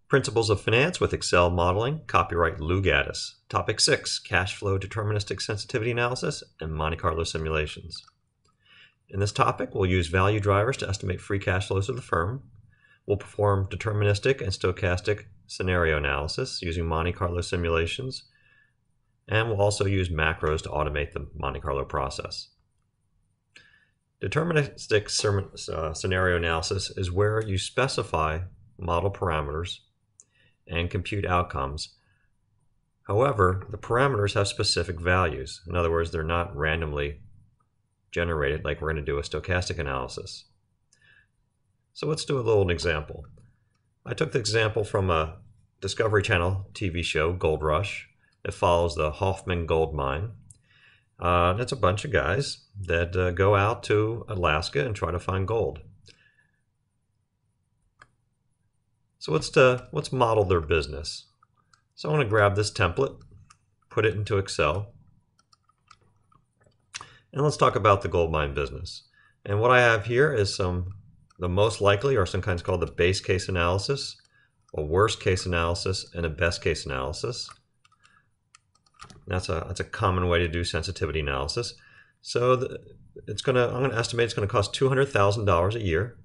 Principles of Finance with Excel Modeling, copyright Lou Gaddis. Topic 6, Cash Flow Deterministic Sensitivity Analysis and Monte Carlo Simulations. In this topic, we'll use value drivers to estimate free cash flows of the firm. We'll perform deterministic and stochastic scenario analysis using Monte Carlo simulations. And we'll also use macros to automate the Monte Carlo process. Deterministic scenario analysis is where you specify model parameters and compute outcomes. However, the parameters have specific values. In other words, they're not randomly generated like we're going to do a stochastic analysis. So let's do a little example. I took the example from a Discovery Channel TV show, Gold Rush. It follows the Hoffman gold mine. It's a bunch of guys that go out to Alaska and try to find gold. So let's model their business. So I want to grab this template, put it into Excel, and let's talk about the gold mine business. And what I have here is the most likely, or sometimes called the base case analysis, a worst case analysis, and a best case analysis. That's a common way to do sensitivity analysis. So I'm going to estimate it's going to cost $200,000 a year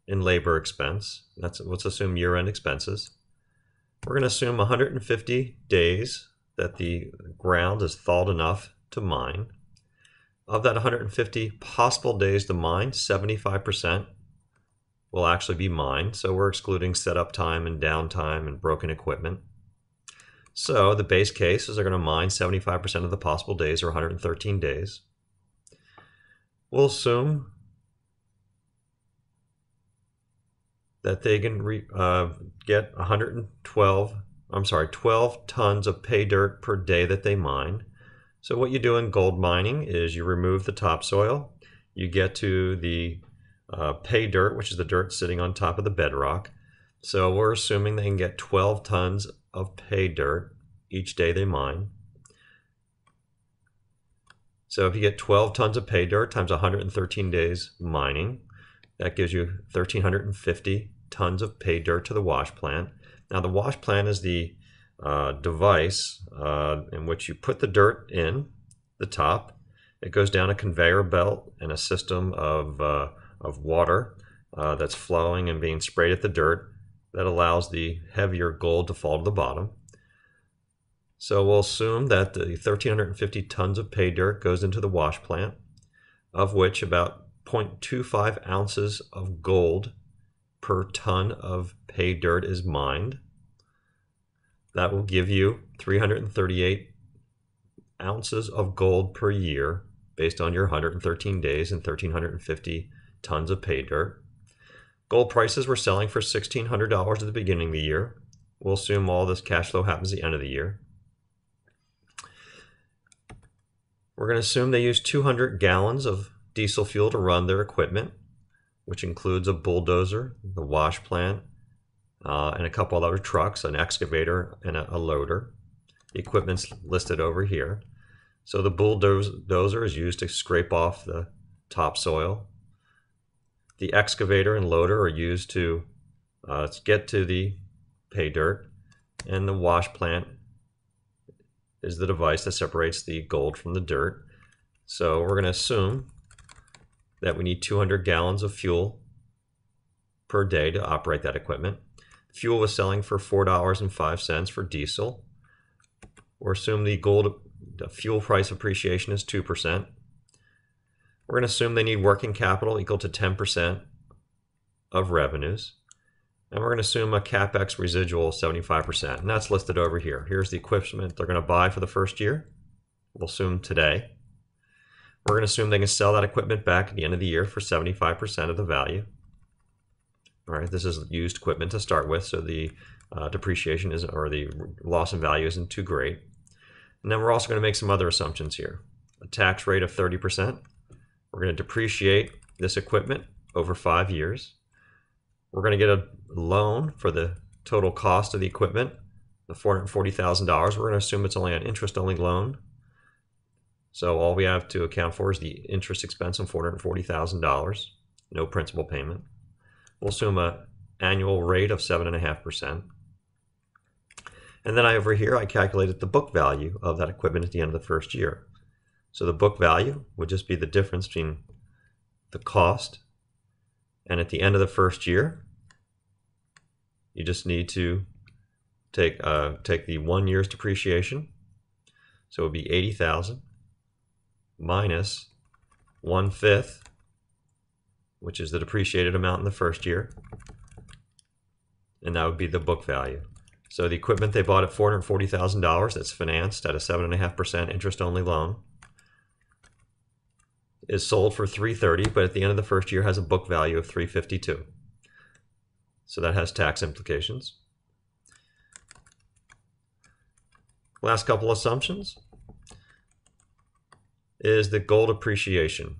in labor expense. Let's assume year-end expenses. We're going to assume 150 days that the ground is thawed enough to mine. Of that 150 possible days to mine, 75% will actually be mined. So we're excluding setup time and downtime and broken equipment. So the base case is they're going to mine 75% of the possible days, or 113 days. We'll assume that they can get 12 tons of pay dirt per day that they mine. So what you do in gold mining is you remove the topsoil, you get to the pay dirt, which is the dirt sitting on top of the bedrock. So we're assuming they can get 12 tons of pay dirt each day they mine. So if you get 12 tons of pay dirt times 113 days mining, that gives you 1,350 tons of pay dirt to the wash plant. Now the wash plant is the device in which you put the dirt in the top. It goes down a conveyor belt and a system of water that's flowing and being sprayed at the dirt that allows the heavier gold to fall to the bottom. So we'll assume that the 1,350 tons of pay dirt goes into the wash plant, of which about 0.25 ounces of gold per ton of pay dirt is mined. That will give you 338 ounces of gold per year based on your 113 days and 1,350 tons of pay dirt. Gold prices were selling for $1,600 at the beginning of the year. We'll assume all this cash flow happens at the end of the year. We're going to assume they use 200 gallons of diesel fuel to run their equipment, which includes a bulldozer, the wash plant, and a couple of other trucks, an excavator, and a loader. The equipment's listed over here. So the bulldozer is used to scrape off the topsoil. The excavator and loader are used to get to the pay dirt, and the wash plant is the device that separates the gold from the dirt. So we're going to assume that we need 200 gallons of fuel per day to operate that equipment. Fuel was selling for $4.05 for diesel. We're assuming the fuel price appreciation is 2%. We're going to assume they need working capital equal to 10% of revenues. And we're going to assume a CapEx residual of 75%. And that's listed over here. Here's the equipment they're going to buy for the first year. We'll assume today. We're going to assume they can sell that equipment back at the end of the year for 75% of the value. All right, this is used equipment to start with, so the depreciation isn't, or the loss in value isn't too great. And then we're also going to make some other assumptions here. A tax rate of 30%. We're going to depreciate this equipment over 5 years. We're going to get a loan for the total cost of the equipment, the $440,000. We're going to assume it's only an interest-only loan. So all we have to account for is the interest expense of $440,000, no principal payment. We'll assume a annual rate of 7.5%. And then over here, I calculated the book value of that equipment at the end of the first year. So the book value would just be the difference between the cost, and at the end of the first year, you just need to take the 1 year's depreciation. So it would be 80,000 minus 1/5, which is the depreciated amount in the first year, and that would be the book value. So the equipment they bought at $440,000 that's financed at a 7.5% interest-only loan is sold for $330,000, but at the end of the first year has a book value of $352,000. So that has tax implications. Last couple assumptions is the gold appreciation.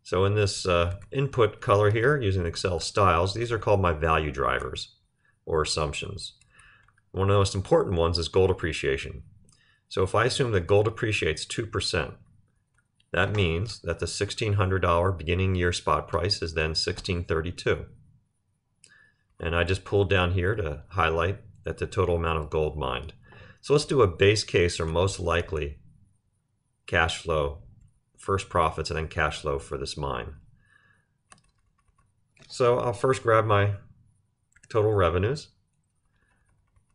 So in this input color here, using Excel styles, these are called my value drivers or assumptions. One of the most important ones is gold appreciation. So if I assume that gold appreciates 2%, that means that the $1,600 beginning year spot price is then $1,632. And I just pulled down here to highlight that the total amount of gold mined. So let's do a base case or most likely cash flow, first profits and then cash flow for this mine. So I'll first grab my total revenues.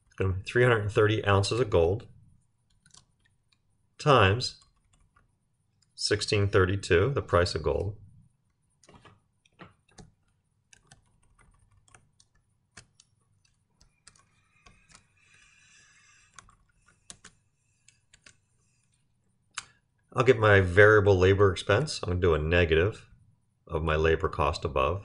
It's going to be 330 ounces of gold times 1632, the price of gold. I'll get my variable labor expense. I'm going to do a negative of my labor cost above.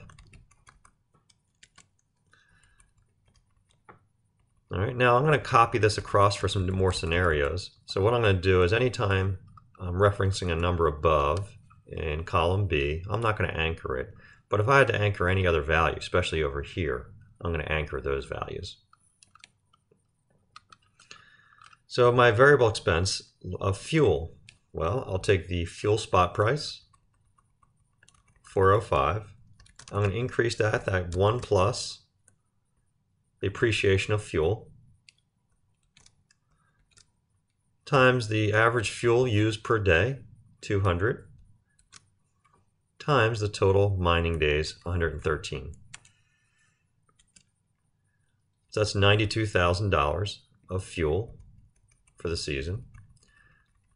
All right, now I'm going to copy this across for some more scenarios. So what I'm going to do is anytime I'm referencing a number above in column B, I'm not going to anchor it. But if I had to anchor any other value, especially over here, I'm going to anchor those values. So my variable expense of fuel, well, I'll take the fuel spot price, 405. I'm going to increase that 1 plus the appreciation of fuel times the average fuel used per day, 200, times the total mining days, 113. So that's $92,000 of fuel for the season.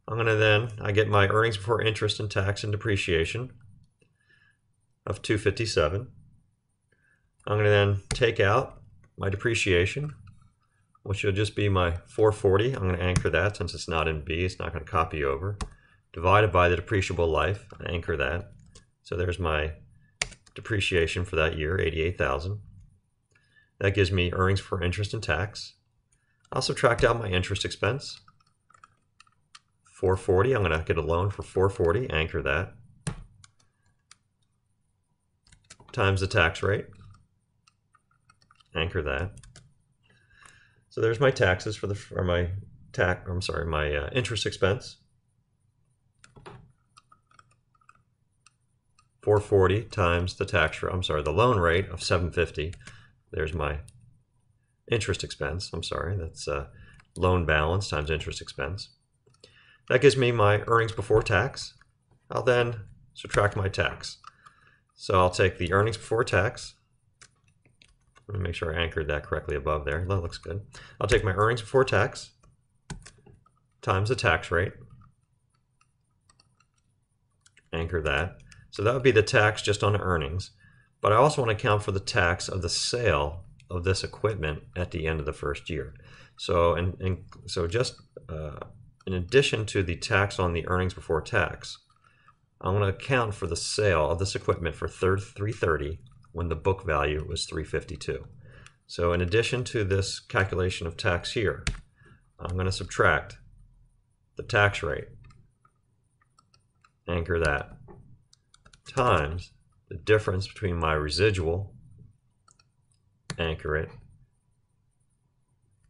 I'm going to then, I get my earnings before interest and tax and depreciation of 257. I'm going to then take out my depreciation, which will just be my 440. I'm going to anchor that since it's not in B, it's not going to copy over. Divided by the depreciable life, anchor that. So there's my depreciation for that year, 88,000. That gives me earnings before interest and tax. I'll subtract out my interest expense, 440. I'm going to get a loan for 440, anchor that, times the tax rate, anchor that. So there's my taxes for my interest expense. 440 times the the loan rate of 750. There's my interest expense. That's loan balance times interest expense. That gives me my earnings before tax. I'll then subtract my tax. So I'll take the earnings before tax. Let me make sure I anchored that correctly above there. That looks good. I'll take my earnings before tax times the tax rate. Anchor that. So that would be the tax just on the earnings. But I also want to account for the tax of the sale of this equipment at the end of the first year. So in addition to the tax on the earnings before tax, I'm going to account for the sale of this equipment for $330 when the book value was $352. So in addition to this calculation of tax here, I'm going to subtract the tax rate, anchor that, times the difference between my residual, anchor it,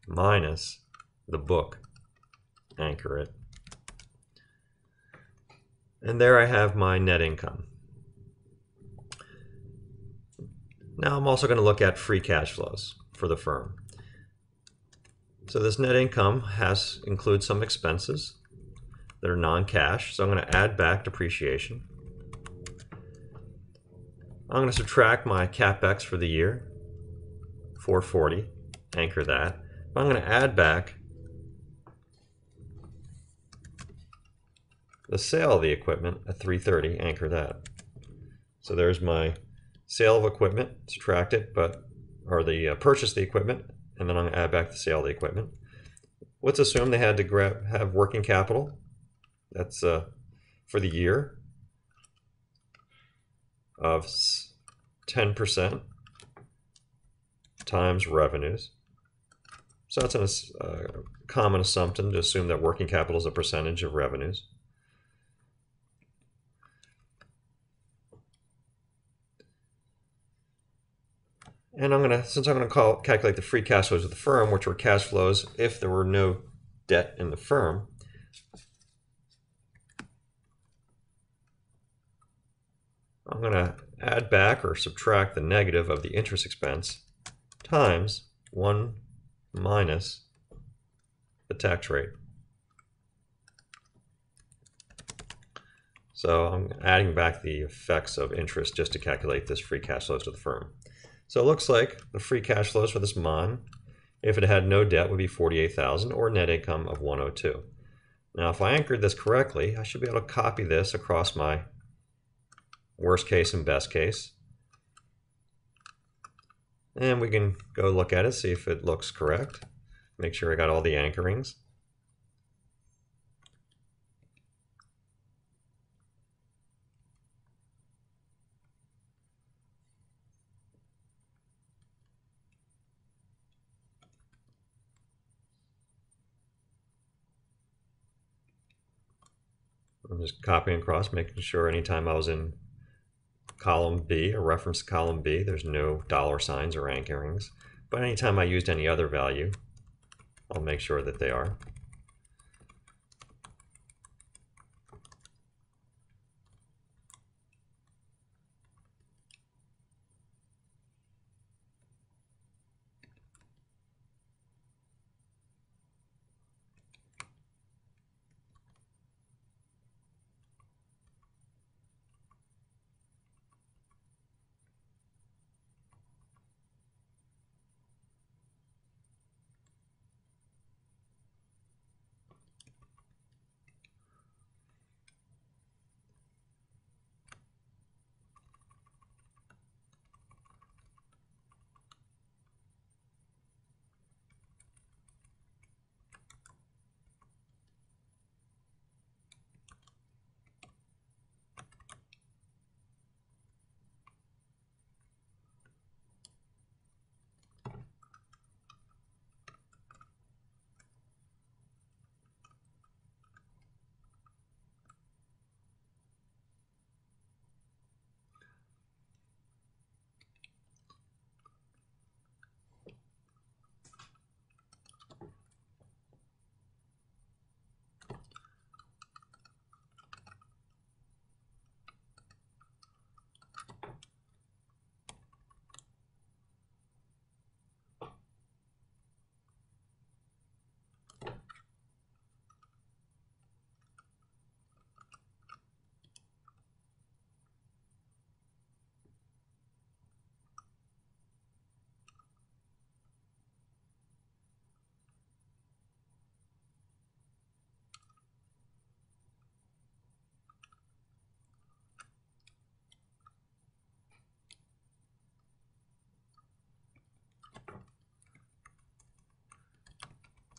minus the book, anchor it. And there I have my net income. Now I'm also going to look at free cash flows for the firm. So this net income includes some expenses that are non-cash. So I'm going to add back depreciation. I'm going to subtract my CapEx for the year, 440, anchor that. I'm going to add back the sale of the equipment at 330, anchor that. So there's my sale of equipment, subtract it, or the purchase of the equipment, and then I'm going to add back the sale of the equipment. Let's assume they had to have working capital. That's for the year of 10% times revenues. So that's a common assumption to assume that working capital is a percentage of revenues. And since I'm going to calculate the free cash flows of the firm, which were cash flows if there were no debt in the firm, I'm going to add back or subtract the negative of the interest expense times 1 minus the tax rate. So I'm adding back the effects of interest just to calculate this free cash flows to the firm. So it looks like the free cash flows for this MON, if it had no debt, would be 48,000 or net income of 102. Now if I anchored this correctly, I should be able to copy this across my worst case and best case. And we can go look at it, see if it looks correct. Make sure I got all the anchorings. I'm just copying across, making sure anytime I was in column B, a reference to column B, there's no dollar signs or anchorings. But anytime I used any other value, I'll make sure that they are.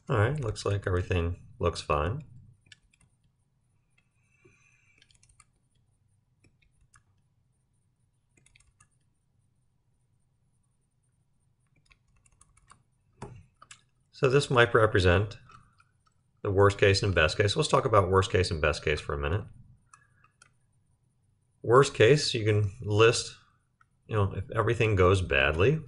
All right, looks like everything looks fine. So this might represent the worst case and best case. Let's talk about worst case and best case for a minute. Worst case, you can list, if everything goes badly,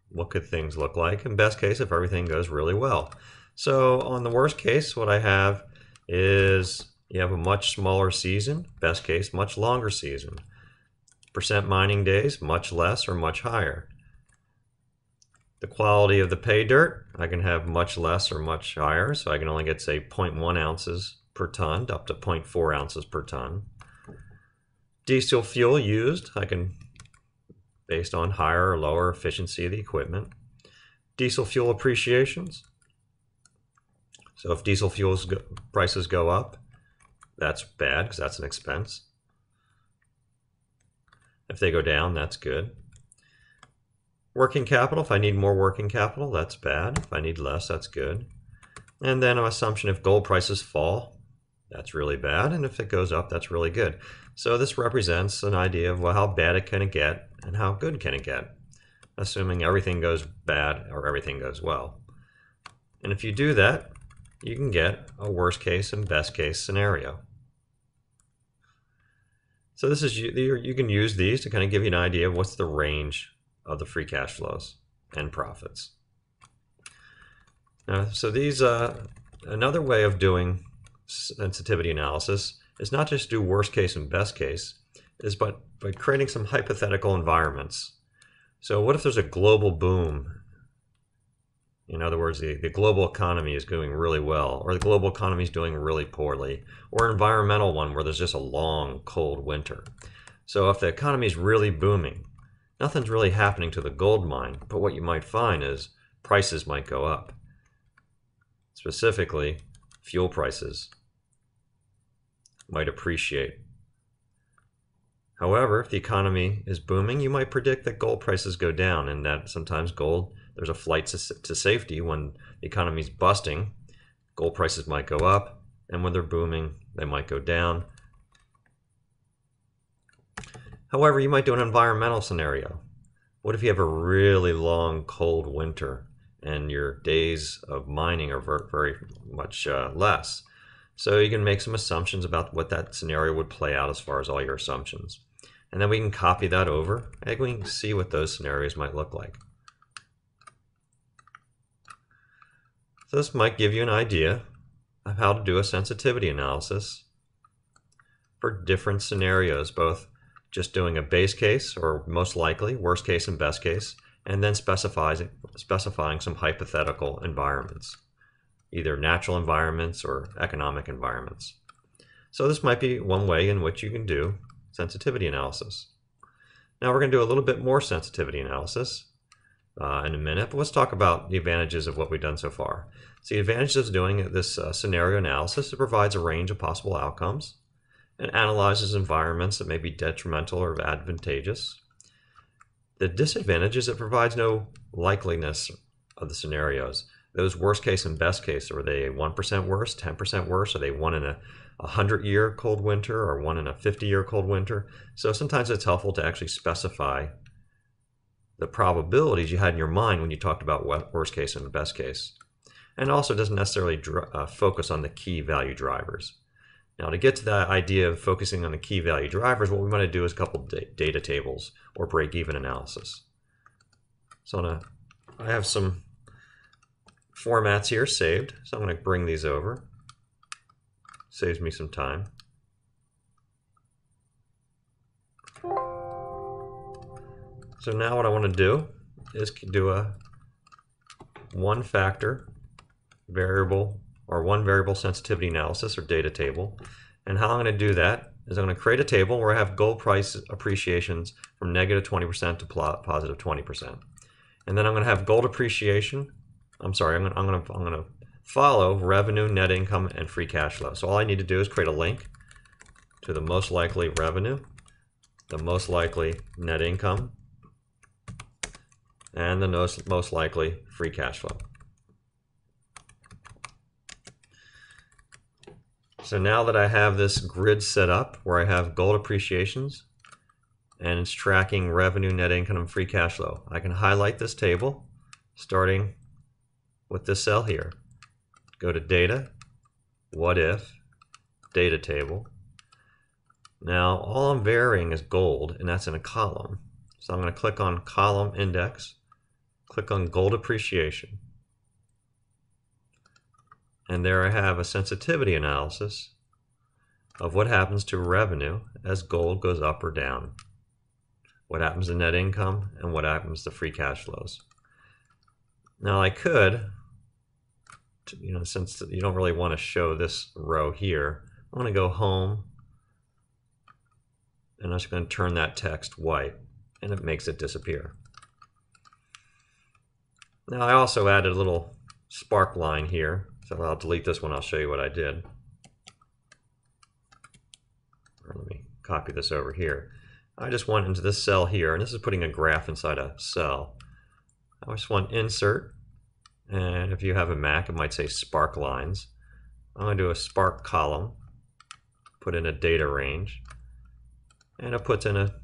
what could things look like? And best case, if everything goes really well. So on the worst case, what I have is you have a much smaller season. Best case, much longer season. Percent mining days, much less or much higher. The quality of the pay dirt, I can have much less or much higher, so I can only get, say, 0.1 ounces per ton up to 0.4 ounces per ton. Diesel fuel used, I can, based on higher or lower efficiency of the equipment. Diesel fuel appreciations. So if diesel fuel prices go up, that's bad because that's an expense. If they go down, that's good. Working capital, if I need more working capital, that's bad. If I need less, that's good. And then an assumption if gold prices fall, that's really bad. And if it goes up, that's really good. So this represents an idea of, well, how bad it can it get and how good can it get, assuming everything goes bad or everything goes well. And if you do that, you can get a worst case and best case scenario. So this is, you can use these to kind of give you an idea of what's the range of the free cash flows and profits. So these, another way of doing sensitivity analysis is not just do worst case and best case, is by creating some hypothetical environments. So what if there's a global boom? In other words, the global economy is doing really well, or the global economy is doing really poorly, or an environmental one where there's just a long, cold winter. So if the economy is really booming, nothing's really happening to the gold mine, but what you might find is prices might go up. Specifically, fuel prices might appreciate. However, if the economy is booming, you might predict that gold prices go down, and that sometimes gold, there's a flight to safety. When the economy is busting, gold prices might go up, and when they're booming, they might go down. However, you might do an environmental scenario. What if you have a really long, cold winter and your days of mining are very much less? So you can make some assumptions about what that scenario would play out as far as all your assumptions. And then we can copy that over and we can see what those scenarios might look like. So this might give you an idea of how to do a sensitivity analysis for different scenarios, both just doing a base case, or most likely, worst case and best case, and then specifying some hypothetical environments, either natural environments or economic environments. So this might be one way in which you can do sensitivity analysis. Now we're going to do a little bit more sensitivity analysis in a minute, but let's talk about the advantages of what we've done so far. So the advantages of doing this scenario analysis, it provides a range of possible outcomes and analyzes environments that may be detrimental or advantageous. The disadvantage is it provides no likeliness of the scenarios. Those worst case and best case, are they 1% worse, 10% worse? Are they one in a 100-year cold winter or one in a 50-year cold winter? So sometimes it's helpful to actually specify the probabilities you had in your mind when you talked about worst case and best case. And also doesn't necessarily focus on the key value drivers. Now to get to that idea of focusing on the key value drivers, what we want to do is a couple data tables or break-even analysis. So I have some formats here saved, so I'm going to bring these over. Saves me some time. So now what I want to do is do a one variable sensitivity analysis or data table. And how I'm going to do that is I'm going to create a table where I have gold price appreciations from negative 20% to positive 20%. And then I'm going to have gold appreciation. I'm going to follow revenue, net income, and free cash flow. So all I need to do is create a link to the most likely revenue, the most likely net income, and the most likely free cash flow. So now that I have this grid set up where I have gold appreciations and it's tracking revenue, net income, and free cash flow, I can highlight this table starting with this cell here. Go to Data, What If, Data Table. Now all I'm varying is gold, and that's in a column. So I'm going to click on Column Index, click on Gold Appreciation. And there I have a sensitivity analysis of what happens to revenue as gold goes up or down, what happens to net income, and what happens to free cash flows. Now I could, since you don't really want to show this row here, I'm going to go home and I'm just going to turn that text white, and it makes it disappear. Now I also added a little spark line here, so I'll delete this one. I'll show you what I did. Or let me copy this over here. I just went into this cell here, and this is putting a graph inside a cell. I just want insert, and if you have a Mac, it might say spark lines. I'm going to do a spark column, put in a data range, and it puts in a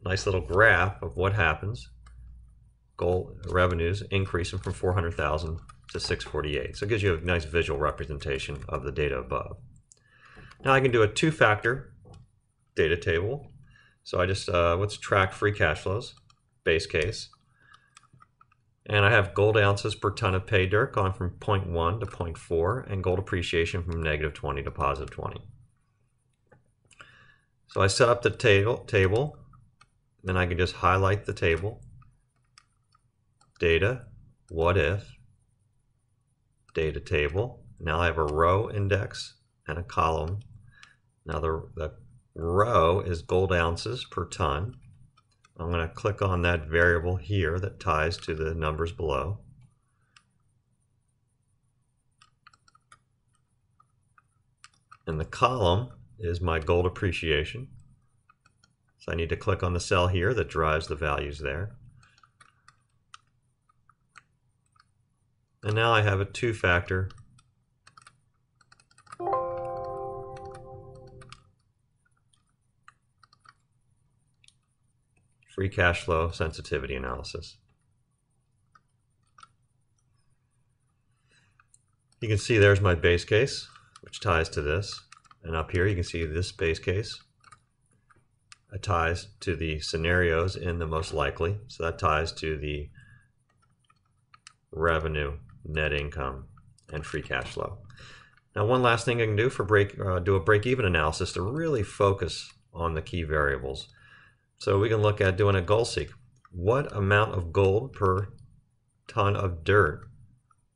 nice little graph of what happens. Gold revenues increasing from 400,000 to 648. So it gives you a nice visual representation of the data above. Now I can do a two-factor data table. So I just let's track free cash flows, base case. And I have gold ounces per ton of pay dirt gone from 0.1 to 0.4, and gold appreciation from -20 to +20. So I set up the table, then I can just highlight the table, data, what if, data table. Now I have a row index and a column. Now the row is gold ounces per ton. I'm going to click on that variable here that ties to the numbers below. And the column is my gold appreciation. So I need to click on the cell here that drives the values there. And now I have a two-factor free cash flow sensitivity analysis. You can see there's my base case, which ties to this. And up here you can see this base case. It ties to the scenarios in the most likely. So that ties to the revenue, net income, and free cash flow. Now one last thing I can do for do a break-even analysis to really focus on the key variables. So we can look at doing a goal seek. What amount of gold per ton of dirt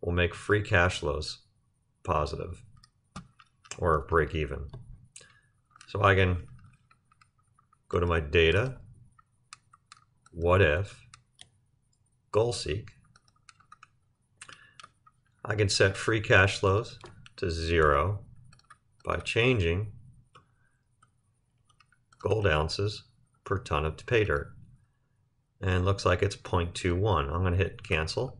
will make free cash flows positive or break even? So I can go to my data, what if, goal seek. I can set free cash flows to 0 by changing gold ounces per ton of pay dirt. And it looks like it's 0.21. I'm going to hit cancel,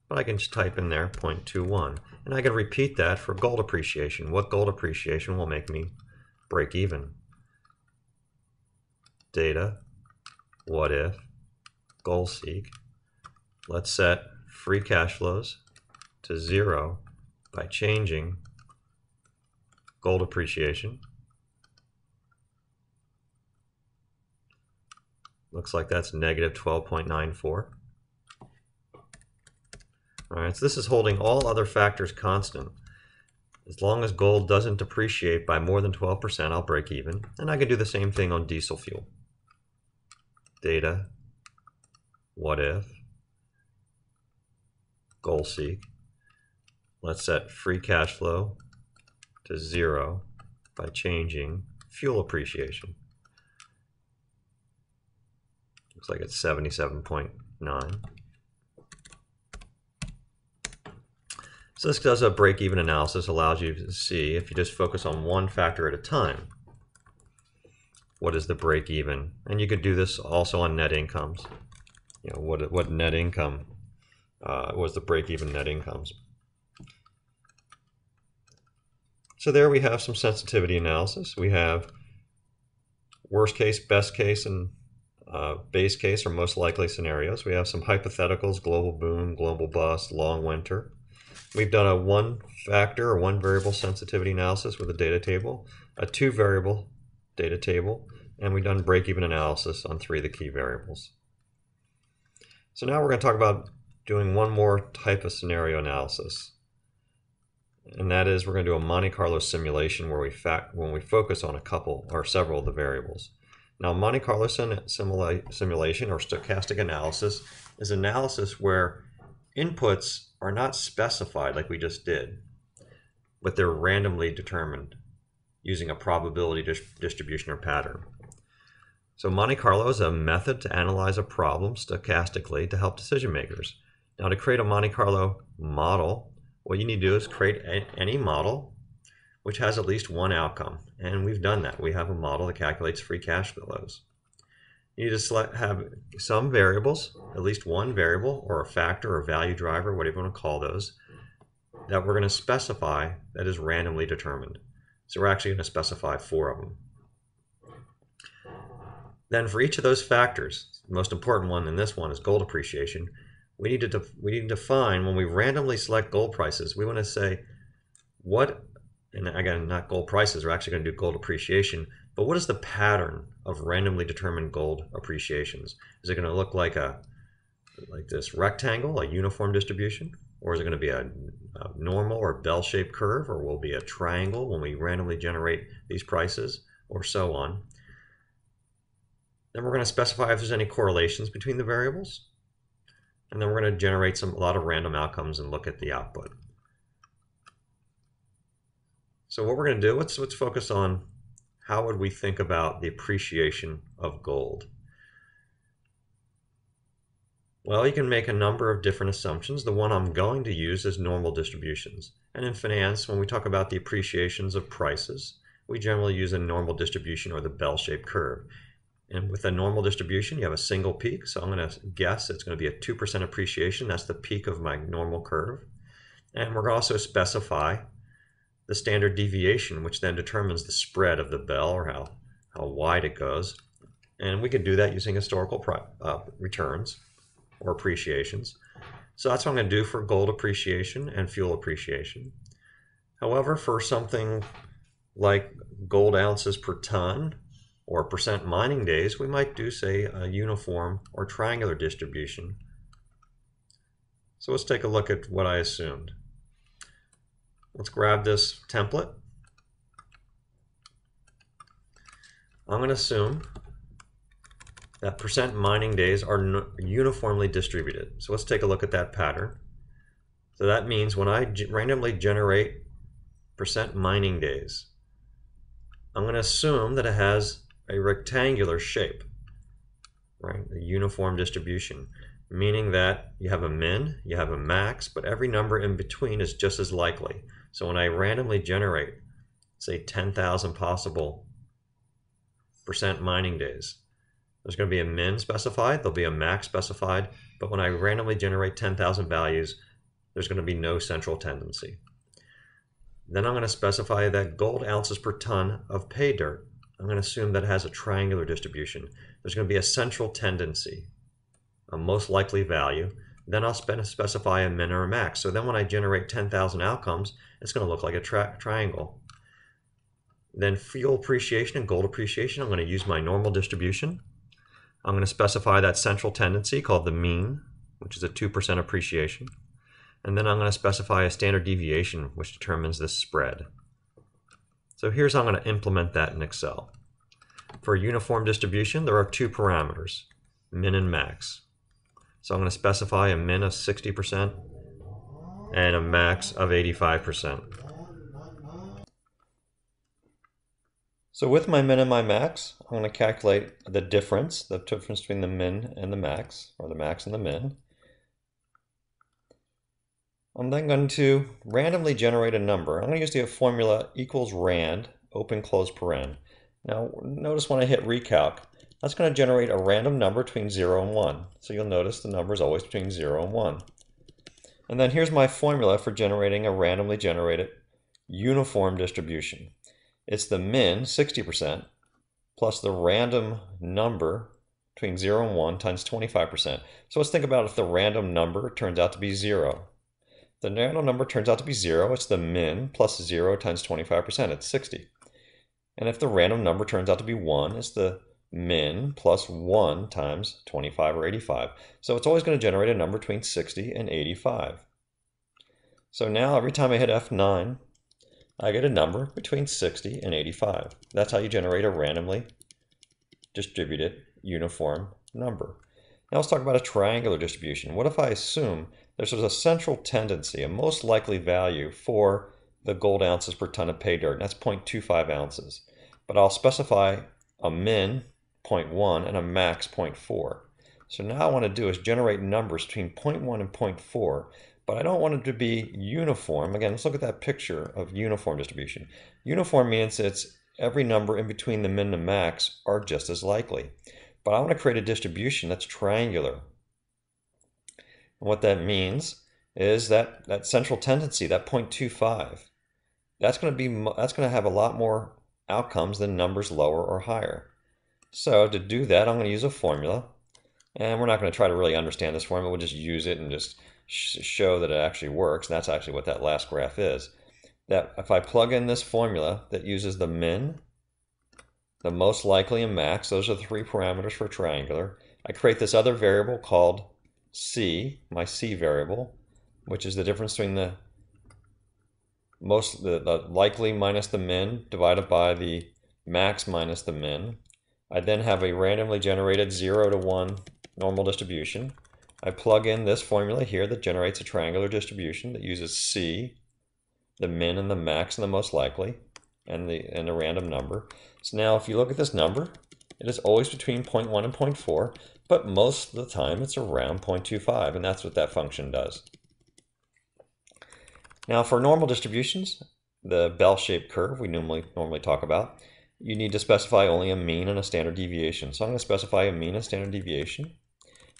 but I can just type in there 0.21. And I can repeat that for gold appreciation. What gold appreciation will make me break even? Data, what if, goal seek. Let's set free cash flows to 0 by changing gold appreciation. Looks like that's -12.94. All right, so this is holding all other factors constant. As long as gold doesn't depreciate by more than 12%, I'll break even. And I can do the same thing on diesel fuel. Data, what if, goal seek. Let's set free cash flow to 0 by changing fuel appreciation. Looks like it's 77.9. So this does a break-even analysis, allows you to see, if you just focus on one factor at a time, what is the break-even? And you could do this also on net incomes. You know, what net income was the break-even net incomes. So there we have some sensitivity analysis. We have worst case, best case, and base case or most likely scenarios. We have some hypotheticals: global boom, global bust, long winter. We've done a one factor or one variable sensitivity analysis with a data table, a two variable data table, and we've done break-even analysis on 3 of the key variables. So now we're going to talk about doing one more type of scenario analysis. And that is, we're going to do a Monte Carlo simulation where we focus on a couple or several of the variables. Now, Monte Carlo simulation or stochastic analysis is analysis where inputs are not specified like we just did, but they're randomly determined using a probability distribution or pattern. So Monte Carlo is a method to analyze a problem stochastically to help decision makers. Now, to create a Monte Carlo model, what you need to do is create any model which has at least one outcome. And we've done that. We have a model that calculates free cash flows. You need to have some variables, at least one variable or a factor or value driver, whatever you want to call those, that we're going to specify that is randomly determined. So we're actually going to specify 4 of them. Then for each of those factors, the most important one in this one is gold appreciation. We need to define, when we randomly select gold prices, we want to say what, and again, not gold prices, we're actually going to do gold appreciation, but what is the pattern of randomly determined gold appreciations? Is it going to look like this rectangle, a uniform distribution? Or is it going to be a normal or bell-shaped curve? Or will it be a triangle when we randomly generate these prices? Or so on. Then we're going to specify if there's any correlations between the variables. And then we're going to generate a lot of random outcomes and look at the output. So what we're going to do, let's focus on how would we think about the appreciation of gold. Well, you can make a number of different assumptions. The one I'm going to use is normal distributions. And in finance, when we talk about the appreciations of prices, we generally use a normal distribution or the bell-shaped curve. And with a normal distribution, you have a single peak. So I'm going to guess it's going to be a 2% appreciation. That's the peak of my normal curve. And we're going to also specify the standard deviation, which then determines the spread of the bell or how wide it goes. And we could do that using historical returns or appreciations. So that's what I'm going to do for gold appreciation and fuel appreciation. However, for something like gold ounces per ton or percent mining days, we might do, say, a uniform or triangular distribution. So let's take a look at what I assumed. Let's grab this template. I'm going to assume that percent mining days are uniformly distributed. So let's take a look at that pattern. So that means when I randomly generate percent mining days, I'm going to assume that it has a rectangular shape, right? A uniform distribution, meaning that you have a min, you have a max, but every number in between is just as likely. So when I randomly generate, say, 10,000 possible percent mining days, there's going to be a min specified, there'll be a max specified, but when I randomly generate 10,000 values, there's going to be no central tendency. Then I'm going to specify that gold ounces per ton of pay dirt, I'm going to assume that it has a triangular distribution. There's going to be a central tendency, a most likely value. Then I'll specify a min or a max. So then when I generate 10,000 outcomes, it's going to look like a triangle. Then fuel appreciation and gold appreciation, I'm going to use my normal distribution. I'm going to specify that central tendency called the mean, which is a 2% appreciation. And then I'm going to specify a standard deviation, which determines the spread. So here's how I'm going to implement that in Excel. For a uniform distribution, there are 2 parameters, min and max. So I'm going to specify a min of 60% and a max of 85%. So with my min and my max, I'm going to calculate the difference between the min and the max, or the max and the min. I'm then going to randomly generate a number. I'm going to use the formula equals rand, open close paren. Now notice when I hit recalc, that's going to generate a random number between 0 and 1. So you'll notice the number is always between 0 and 1. And then here's my formula for generating a randomly generated uniform distribution. It's the min, 60%, plus the random number between 0 and 1 times 25%. So let's think about if the random number turns out to be 0. The random number turns out to be 0, it's the min plus 0 times 25%, it's 60. And if the random number turns out to be 1, it's the min plus 1 times 25 or 85. So it's always going to generate a number between 60 and 85. So now every time I hit F9, I get a number between 60 and 85. That's how you generate a randomly distributed uniform number. Now let's talk about a triangular distribution. What if I assume there's a central tendency, a most likely value for the gold ounces per ton of pay dirt, and that's 0.25 ounces. But I'll specify a min 0.1 and a max 0.4. So now I want to do is generate numbers between 0.1 and 0.4, but I don't want it to be uniform. Again, let's look at that picture of uniform distribution. Uniform means it's every number in between the min and max are just as likely. But I want to create a distribution that's triangular. And what that means is that central tendency, that 0.25, that's going to have a lot more outcomes than numbers lower or higher. So to do that, I'm going to use a formula. And we're not going to try to really understand this formula. We'll just use it and just show that it actually works. And that's actually what that last graph is. That if I plug in this formula that uses the min, the most likely, and max, those are the three parameters for triangular. I create this other variable called C, my C variable, which is the difference between the likely minus the min divided by the max minus the min. I then have a randomly generated 0 to 1 normal distribution. I plug in this formula here that generates a triangular distribution that uses C, the min and the max and the most likely, and the random number. So now if you look at this number, it is always between 0.1 and 0.4, but most of the time it's around 0.25, and that's what that function does. Now for normal distributions, the bell-shaped curve we normally talk about, you need to specify only a mean and a standard deviation. So I'm going to specify a mean and standard deviation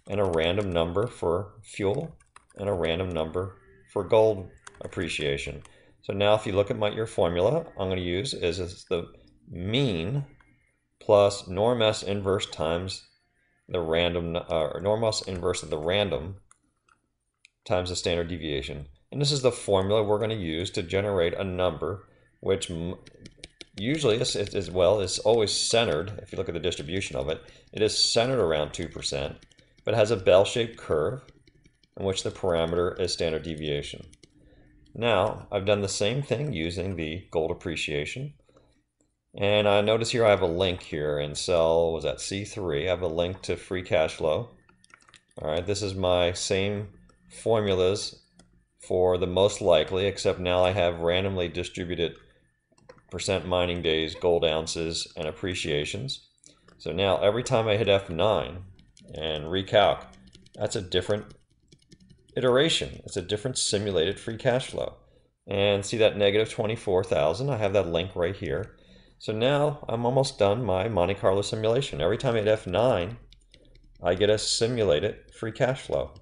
and a random number for fuel and a random number for gold appreciation. So now if you look at your formula, I'm going to use is the mean plus norm S inverse times the random, norm S inverse of the random times the standard deviation. And this is the formula we're going to use to generate a number which usually is always centered. If you look at the distribution of it, it is centered around 2%, but has a bell-shaped curve in which the parameter is standard deviation. Now, I've done the same thing using the gold appreciation. And I notice here I have a link here in cell, was that C3? I have a link to free cash flow. All right, this is my same formulas for the most likely, except now I have randomly distributed percent mining days, gold ounces, and appreciations. So now every time I hit F9 and recalc, that's a different iteration. It's a different simulated free cash flow. And see that negative 24,000? I have that link right here. So now I'm almost done my Monte Carlo simulation. Every time I hit F9, I get a simulated free cash flow.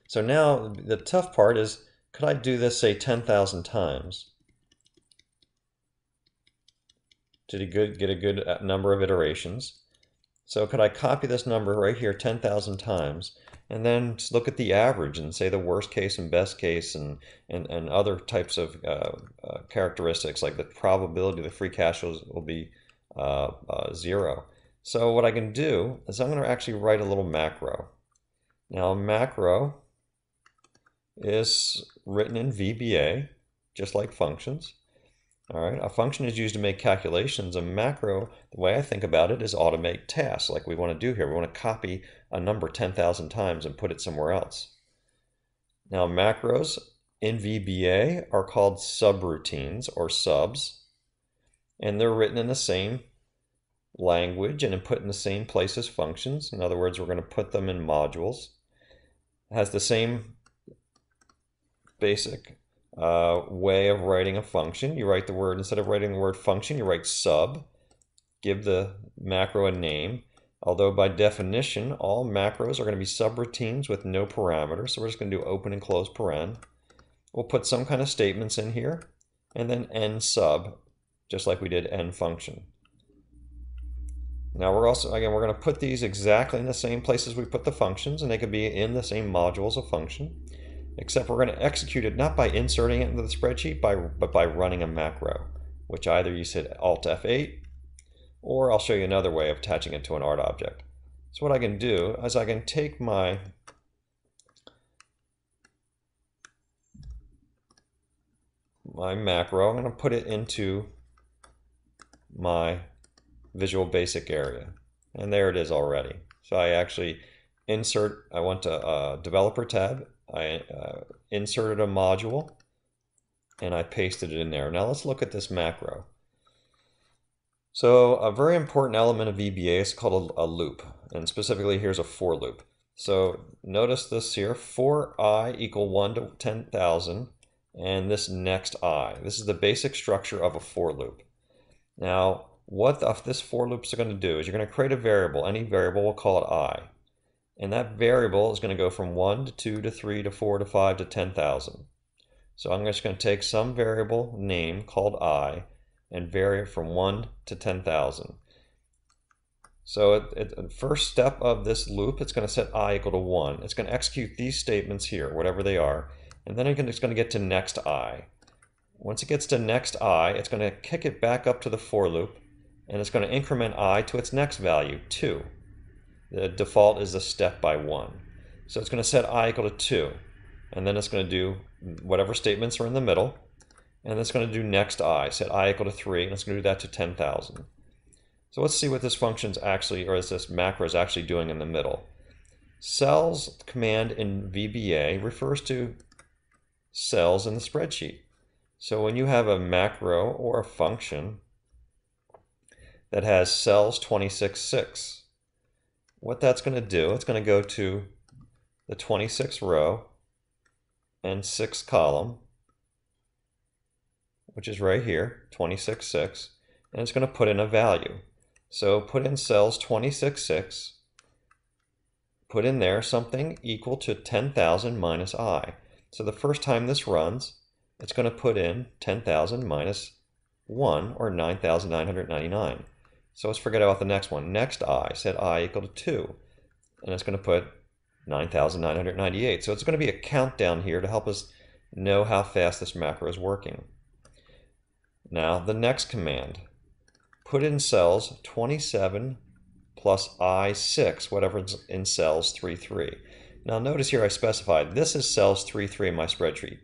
So now the tough part is, could I do this, say, 10,000 times to get a good number of iterations? So could I copy this number right here 10,000 times and then just look at the average and say the worst case and best case and other types of characteristics like the probability the free cash flows will be 0. So what I can do is I'm going to actually write a little macro. Now a macro is written in VBA, just like functions. All right, a function is used to make calculations. A macro, the way I think about it, is automate tasks like we want to do here. We want to copy a number 10,000 times and put it somewhere else. Now macros in VBA are called subroutines or subs, and they're written in the same language and put in the same place as functions. In other words, we're going to put them in modules. It has the same basic way of writing a function. You write the word, instead of writing the word function, you write sub, give the macro a name, although by definition all macros are going to be subroutines with no parameters, so we're just going to do open and close paren. We'll put some kind of statements in here, and then n sub, just like we did n function. Now we're going to put these exactly in the same places we put the functions, and they could be in the same modules of function, except we're going to execute it not by inserting it into the spreadsheet, but by running a macro, which either you hit Alt F8, or I'll show you another way of attaching it to an art object. So what I can do is I can take my macro, I'm going to put it into my Visual Basic area, and there it is already. So I actually I went to Developer tab, I inserted a module, and I pasted it in there. Now let's look at this macro. So a very important element of VBA is called a loop, and specifically here's a for loop. So notice this here, for I equal 1 to 10,000, and this next I. This is the basic structure of a for loop. Now, what this for loop is going to do is you're going to create a variable. Any variable, we'll call it I. And that variable is going to go from 1 to 2 to 3 to 4 to 5 to 10,000. So I'm just going to take some variable name called I and vary it from 1 to 10,000. So the first step of this loop, it's going to set I equal to 1. It's going to execute these statements here, whatever they are, and then it's going to get to next I. Once it gets to next I, it's going to kick it back up to the for loop, and it's going to increment I to its next value, 2. The default is a step by 1. So it's going to set I equal to 2, and then it's going to do whatever statements are in the middle, and it's going to do next I, set I equal to 3, and it's going to do that to 10,000. So let's see what this function's actually, or this macro is actually doing in the middle. Cells command in VBA refers to cells in the spreadsheet. So when you have a macro or a function that has cells 26,6, what that's going to do, it's going to go to the 26th row and 6th column, which is right here, 26,6, and it's going to put in a value. So put in cells 26,6, put in there something equal to 10,000 minus I. So the first time this runs, it's going to put in 10,000 minus 1, or 9,999. So let's forget about the next one. Next I, set I equal to 2, and it's going to put 9,998. So it's going to be a countdown here to help us know how fast this macro is working. Now the next command, put in cells 27 plus I6, whatever's in cells 3,3. Now notice here I specified this is cells 3,3 in my spreadsheet,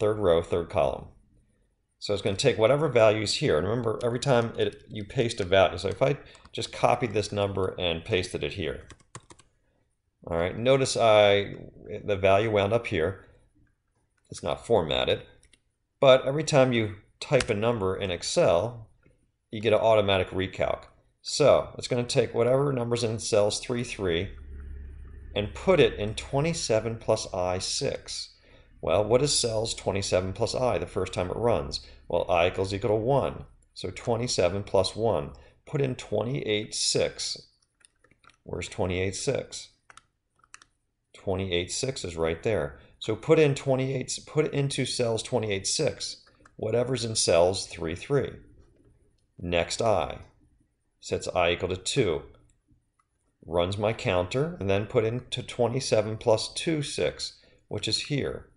third row, third column. So it's going to take whatever values here. And remember, every time you paste a value, so if I just copied this number and pasted it here, all right, notice the value wound up here. It's not formatted, but every time you type a number in Excel, you get an automatic recalc. So it's going to take whatever numbers in cells 3,3 and put it in 27 plus I6. Well, what is cells 27 plus I the first time it runs? Well, I equal to 1. So 27 plus 1. Put in 28,6. Where's 28,6? 28,6 is right there. So put into cells 28,6, whatever's in cells 3,3. Next I, sets I equal to 2. Runs my counter, and then put into 27 plus 2, 6, which is here.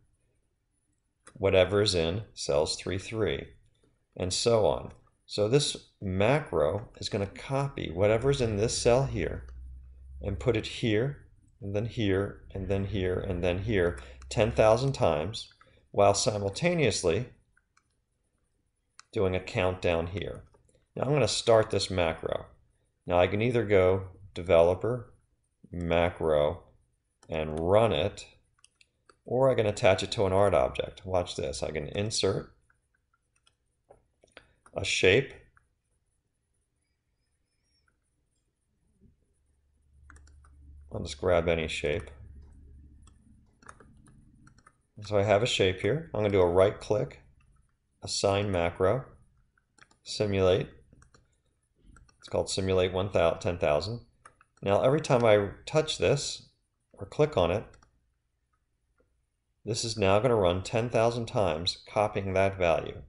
Whatever is in cells 3,3, and so on. So this macro is going to copy whatever's in this cell here and put it here, and then here, and then here, and then here 10,000 times, while simultaneously doing a countdown here. Now I'm going to start this macro. Now I can either go developer, macro, and run it, or I can attach it to an art object. Watch this. I can insert a shape. I'll just grab any shape. So I have a shape here. I'm going to do a right click, assign macro, simulate. It's called simulate 10,000. Now every time I touch this or click on it, this is now going to run 10,000 times, copying that value.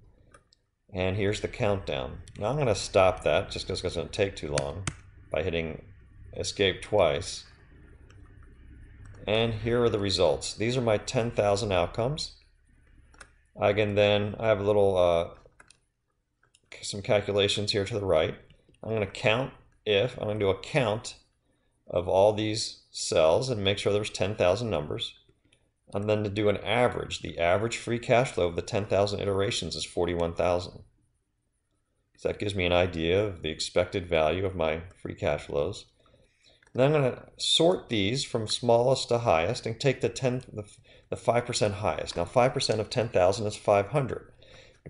And here's the countdown. Now I'm going to stop that just because it's going to take too long by hitting escape twice. And here are the results. These are my 10,000 outcomes. I have a little, some calculations here to the right. I'm going to count I'm going to do a count of all these cells and make sure there's 10,000 numbers. And then to do an average, the average free cash flow of the 10,000 iterations is 41,000. So that gives me an idea of the expected value of my free cash flows. Then I'm going to sort these from smallest to highest and take the 5% highest. Now 5% of 10,000 is 500,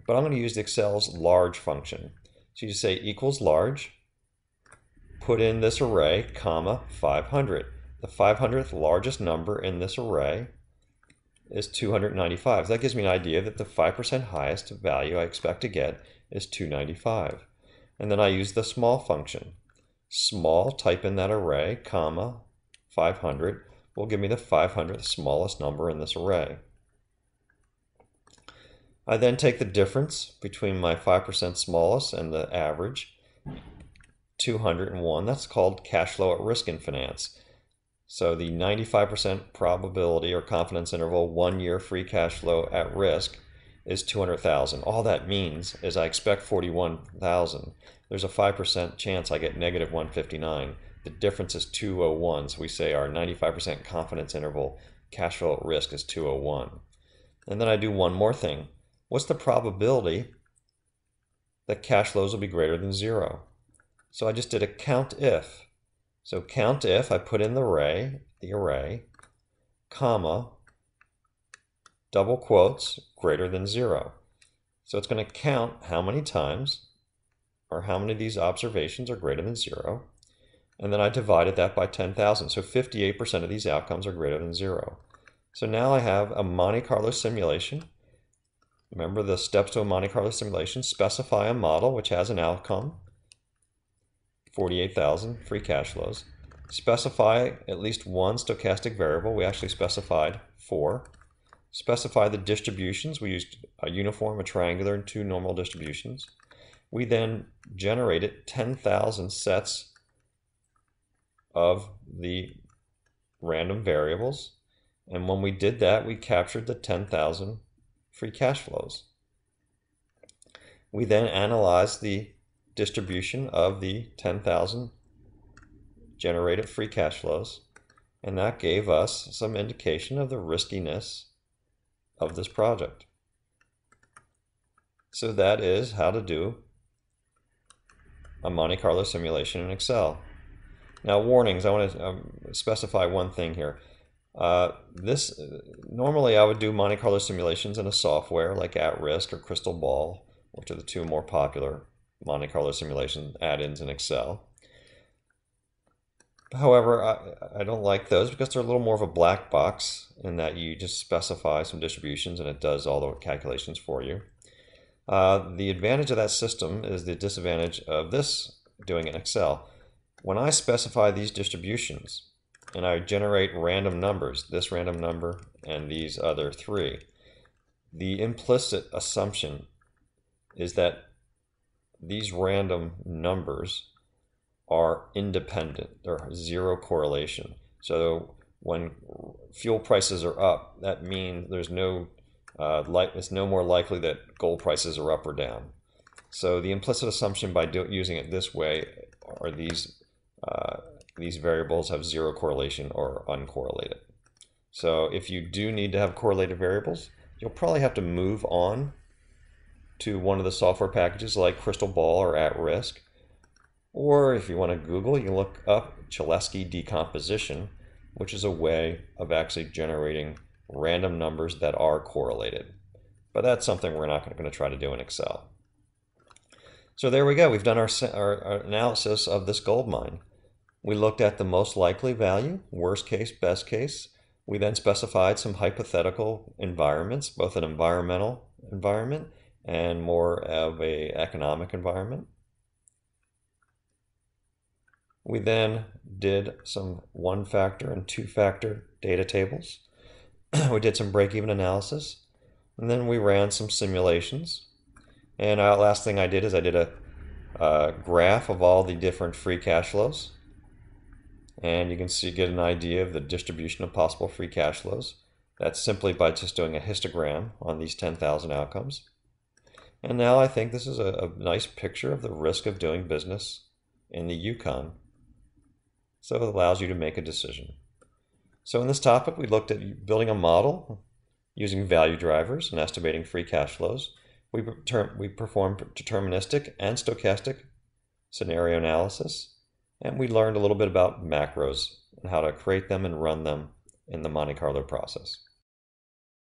but I'm going to use Excel's large function. So you say equals large, put in this array, comma, 500. The 500th largest number in this array is 295. So that gives me an idea that the 5% highest value I expect to get is 295. And then I use the small function. Small, type in that array, comma, 500 will give me the 500th smallest number in this array. I then take the difference between my 5% smallest and the average, 201. That's called cash flow at risk in finance. So the 95% probability or confidence interval 1 year free cash flow at risk is 200,000. All that means is I expect 41,000. There's a 5% chance I get negative 159. The difference is 201. So we say our 95% confidence interval cash flow at risk is 201. And then I do one more thing. What's the probability that cash flows will be greater than 0? So I just did a count if. So count if, I put in the array, comma, double quotes, greater than 0. So it's going to count how many times or how many of these observations are greater than 0. And then I divided that by 10,000. So 58% of these outcomes are greater than 0. So now I have a Monte Carlo simulation. Remember the steps to a Monte Carlo simulation: specify a model which has an outcome, 48,000 free cash flows. Specify at least one stochastic variable. We actually specified 4. Specify the distributions. We used a uniform, a triangular, and 2 normal distributions. We then generated 10,000 sets of the random variables. And when we did that, we captured the 10,000 free cash flows. We then analyzed the distribution of the 10,000 generated free cash flows, and that gave us some indication of the riskiness of this project. So that is how to do a Monte Carlo simulation in Excel. Now, warnings. I want to specify one thing here. Normally I would do Monte Carlo simulations in a software like At Risk or Crystal Ball, which are the 2 more popular Monte Carlo simulation add-ins in Excel. However, I don't like those because they're a little more of a black box in that you just specify some distributions and it does all the calculations for you. The advantage of that system is the disadvantage of this doing in Excel. When I specify these distributions and I generate random numbers, this random number and these other 3, the implicit assumption is that these random numbers are independent. They're 0 correlation. So when fuel prices are up, that means there's no it's no more likely that gold prices are up or down. So the implicit assumption by using it this way are these variables have 0 correlation or uncorrelated. So if you do need to have correlated variables, you'll probably have to move on to one of the software packages like Crystal Ball or At Risk. Or if you want to Google, you can look up Cholesky decomposition, which is a way of actually generating random numbers that are correlated. But that's something we're not going to try to do in Excel. So there we go. We've done our analysis of this gold mine. We looked at the most likely value, worst case, best case. We then specified some hypothetical environments, both an environmental environment and more of an economic environment. We then did some 1-factor and 2-factor data tables. We did some break-even analysis, and then we ran some simulations. And last thing I did is I did a graph of all the different free cash flows. And you can get an idea of the distribution of possible free cash flows. That's simply by just doing a histogram on these 10,000 outcomes. And now I think this is a nice picture of the risk of doing business in the Yukon. So it allows you to make a decision. So in this topic, we looked at building a model using value drivers and estimating free cash flows. We performed deterministic and stochastic scenario analysis. And we learned a little bit about macros and how to create them and run them in the Monte Carlo process.